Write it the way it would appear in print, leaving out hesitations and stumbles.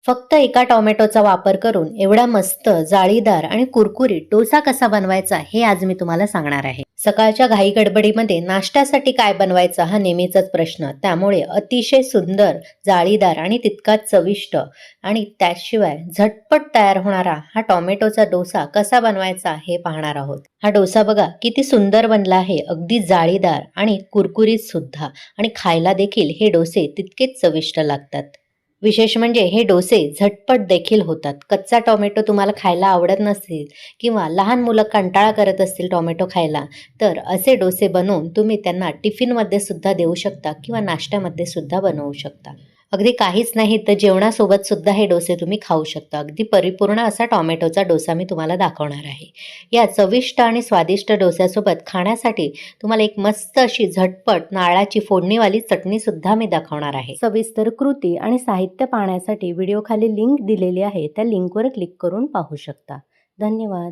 फक्त एका टोमॅटोचा वापर करून एवढा मस्त, जाळीदार आणि कुरकुरीत डोसा कसा बनवायचा हे आज मी तुम्हाला सांगणार आहे. सकाळच्या घाई-गडबडीमध्ये नाश्त्यासाठी काय बनवायचा हा नेहमीचाच प्रश्न. त्यामुळे अतिशय सुंदर, जाळीदार आणि तितकाच चविष्ट आणि त्याशिवाय झटपट तयार होणारा हा टोमॅटोचा डोसा कसा बनवायचा हे पाहणार आहोत. हा डोसा बघा किती सुंदर बनला आहे. अगदी जाळीदार आणि कुरकुरीत सुद्धा आणि खायला देखील हे डोसे तितकेच चविष्ट लागतात. विशेष म्हणजे हे डोसे झटपट देखील होतात. कच्चा टोमॅटो तुम्हाला खायला आवडत नसेल किंवा लहान मुलं कंटाळा करत असतील टोमॅटो खायला, तर असे डोसे बनवून तुम्ही त्यांना टिफिनमध्ये सुद्धा देऊ शकता किंवा नाश्त्यामध्ये सुद्धा बनवू शकता. अगदी काहीच नाही तर जेवणासोबत सुद्धा हे डोसे तुम्ही खाऊ शकता. अगदी परिपूर्ण असा टोमॅटोचा डोसा मी तुम्हाला दाखवणार आहे. या चविष्ट आणि स्वादिष्ट डोस्यासोबत खाण्यासाठी तुम्हाला एक मस्त अशी झटपट नारळाची फोडणीवाली चटणी सुद्धा मी दाखवणार आहे. सविस्तर कृती आणि साहित्य पाहण्यासाठी व्हिडिओ खाली लिंक दिलेली आहे. त्या लिंकवर क्लिक करून पाहू शकता. धन्यवाद.